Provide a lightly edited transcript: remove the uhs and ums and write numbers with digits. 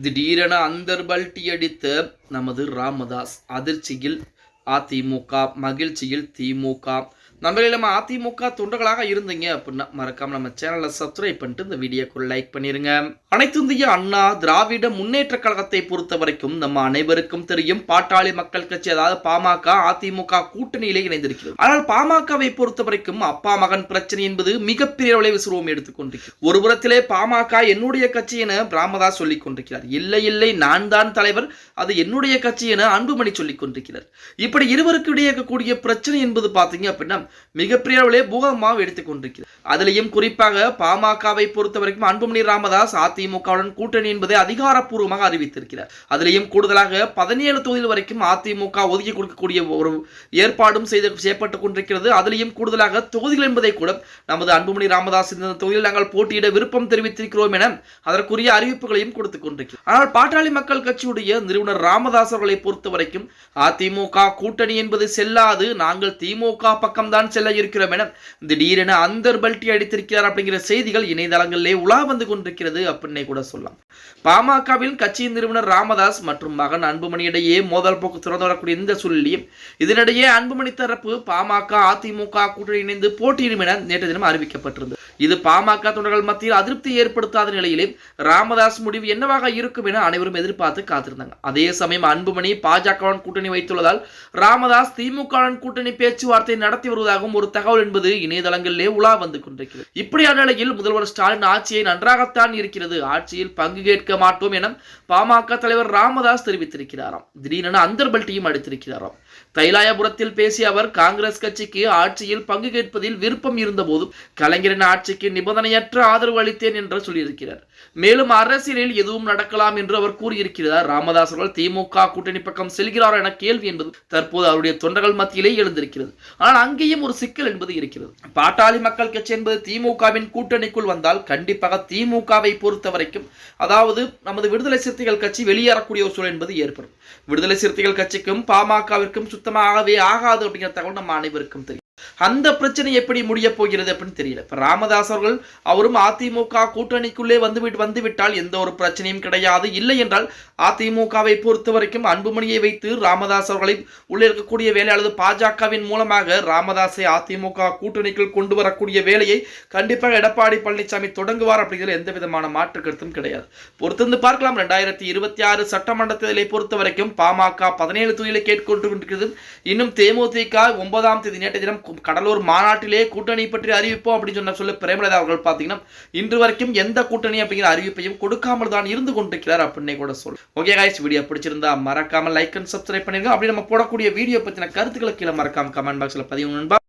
திடீரென அந்தர்பல்ட்டி அடித்த நமது ராமதாஸ். அதிர்ச்சியில் அதிமுக, மகிழ்ச்சியில் திமுக. நண்பர்களே, நம்ம அதிமுக தொண்டர்களாக இருந்தீங்க அப்படின்னா மறக்காம நம்ம சேனலை சப்ஸ்கிரைப் பண்ணிட்டு இந்த வீடியோக்குள்ள லைக் பண்ணிருங்க. அனைத்து இந்திய அண்ணா திராவிட முன்னேற்ற கழகத்தை பொறுத்த வரைக்கும் நம்ம அனைவருக்கும் தெரியும், பாட்டாளி மக்கள் கட்சி அதாவது பாமக அதிமுக கூட்டணியிலே இணைந்திருக்கிறது. ஆனால் பாமகவை பொறுத்த வரைக்கும் அப்பா மகன் பிரச்சனை என்பது மிகப்பெரிய அளவில் விசுவம் எடுத்துக்கொண்டிருக்கிறது. ஒரு புறத்திலே பாமக என்னுடைய கட்சி என ராமதாஸ் சொல்லிக் கொண்டிருக்கிறார். இல்லை இல்லை, நான் தான் தலைவர், அது என்னுடைய கட்சி என அன்புமணி சொல்லிக் கொண்டிருக்கிறார். இப்படி இருவருக்கு இடையே இருக்கக்கூடிய பிரச்சனை என்பது பாத்தீங்க அப்படின்னா மிகப்பெரிய அளவிலே பூகமாக எடுத்துக் கொண்டிருக்கிறது. அதிலையும் குறிப்பாக பாமகவை பொறுத்த வரைக்கும் அன்புமணி ராமதாஸ் அதிமுகவுடன் கூட்டணி என்பதை அதிகாரப்பூர்வமாக அறிவித்திருக்கிறார். அதிலையும் கூடுதலாக 17 தொகுதிகள் வரைக்கும் அதிமுக ஒதுக்கி கொடுக்கக்கூடிய ஒரு ஏற்பாடும் செய்யப்பட்டுக் கொண்டிருக்கிறது. அதிலையும் கூடுதலாக தொகுதிகள் என்பதை கூட நமது அன்புமணி ராமதாஸ் இந்த தொகுதியில் நாங்கள் போட்டியிட விருப்பம் தெரிவித்திருக்கிறோம் என அதற்குரிய அறிவிப்புகளையும் கொடுத்துக் கொண்டிருக்கிறார். ஆனால் பாட்டாளி மக்கள் கட்சியுடைய நிறுவனர் ராமதாஸ் அவர்களை பொறுத்த வரைக்கும் அதிமுக கூட்டணி என்பது செல்லாது, நாங்கள் திமுக பக்கம் தான் செல்ல இருக்கிறோம் என திடீரென அந்தர்பல்ட்டி அடித்திருக்கிறார் அப்படிங்கிற செய்திகள் இணையதளங்களிலே உலா வந்து கொண்டிருக்கிறது அப்படின்னே கூட சொல்லலாம். பாமகவில் கட்சியின் நிறுவனர் ராமதாஸ் மற்றும் மகன் அன்புமணி இடையே மோதல் போக்கு தொடர்ந்து வரக்கூடிய இந்த சூழலில் இதனிடையே அன்புமணி தரப்பு பாமக அதிமுக கூட்டணி இணைந்து போட்டியிடும் என நேற்று தினம் அறிவிக்கப்பட்டிருந்தது. இது பாமக தொண்டர்கள் மத்தியில் அதிருப்தி ஏற்படுத்தாத நிலையிலே ராமதாஸ் முடிவு என்னவாக இருக்கும் என அனைவரும் எதிர்பார்த்து காத்திருந்தாங்க. அதே சமயம் அன்புமணி பாஜகவுடன் கூட்டணி வைத்துள்ளதால் ராமதாஸ் திமுகவுடன் கூட்டணி பேச்சுவார்த்தை நடத்தி வருவதாகவும் ஒரு தகவல் என்பது இணையதளங்களிலே உலா வந்து கொண்டிருக்கிறது. இப்படியான நிலையில் முதல்வர் ஸ்டாலின் ஆட்சியை நன்றாகத்தான் இருக்கிறது, ஆட்சியில் பங்கு கேட்க மாட்டோம் என பாமக தலைவர் ராமதாஸ் தெரிவித்திருக்கிறாராம். திடீரென அந்தர்பல்ட்டியும் அடித்திருக்கிறாராம். தைலாயபுரத்தில் பேசிய அவர் காங்கிரஸ் கட்சிக்கு ஆட்சியில் பங்கு கேட்பதில் விருப்பம் இருந்த போதும் கலைஞரின் ஆட்சிக்கு நிபந்தனையற்ற ஆதரவு அளித்தேன் என்று சொல்லியிருக்கிறார். மேலும் அரசியலில் எதுவும் நடக்கலாம் என்று அவர் கூறியிருக்கிறார். ராமதாஸ் அவர்கள் திமுக கூட்டணி பக்கம் செல்கிறார் என கேள்வி என்பது தற்போது அவருடைய தொண்டர்கள் மத்தியிலே எழுந்திருக்கிறது. ஆனால் அங்கேயும் ஒரு சிக்கல் என்பது இருக்கிறது. பாட்டாளி மக்கள் கட்சி என்பது திமுகவின் கூட்டணிக்குள் வந்தால் கண்டிப்பாக திமுகவை பொறுத்த வரைக்கும் அதாவது நமது விடுதலை சிறுத்தைகள் கட்சி வெளியேறக்கூடிய ஒரு சூழல் என்பது ஏற்படும். விடுதலை சிறுத்தைகள் கட்சிக்கும் பாமகவிற்கும் சுத்தமாகவே ஆகாது அப்படிங்கிற தகவல் நம்ம அனைவருக்கும் தெரியும். அந்த பிரச்சனை எப்படி முடிய போகிறது அப்படின்னு தெரியல. இப்ப ராமதாஸ் அவர்கள் அவரும் அதிமுக கூட்டணிக்குள்ளே வந்துவிட்டால் எந்த ஒரு பிரச்சனையும் கிடையாது. இல்லை என்றால் அதிமுகவை பொறுத்த வரைக்கும் அன்புமணியை வைத்து ராமதாஸ் அவர்களை உள்ளே இருக்கக்கூடிய வேலை அல்லது பாஜகவின் மூலமாக ராமதாஸை அதிமுக கூட்டணிக்குள் கொண்டு வரக்கூடிய வேலையை கண்டிப்பாக எடப்பாடி பழனிசாமி தொடங்குவார் அப்படிங்கிற எந்த விதமான மாற்று கருத்தும் கிடையாது. பொறுத்திருந்து பார்க்கலாம். 2026 சட்டமன்ற தேர்தலை பொறுத்த வரைக்கும் பாமக 17 தொகுதிகளை கேட்டுக்கொண்டிருக்கிறது. இன்னும் தேமுதிக 9ஆம் தேதி நேற்று தினம் கடலூர் மாநாட்டிலே கூட்டணி பற்றி அறிவிப்போம் அப்படின்னு சொல்ல பிரேமலதா அவர்கள் பார்த்தீங்கன்னா இன்று வரைக்கும் எந்த கூட்டணி அப்படிங்கிற அறிவிப்பையும் கொடுக்காமல் தான் இருந்து கொண்டிருக்கிறார் அப்படின்னு கூட சொல்ல. ஓகே गाइस, வீடியோ பிடிச்சிருந்தா மறக்காம லைக் அண்ட் சப்ஸ்கிரைப் பண்ணிருங்க. அப்படி நம்ம போடக்கூடிய வீடியோ பத்தின கருத்துக்களை கீழே மறக்காம கமெண்ட் பாக்ஸ்ல பதிவு நண்பா.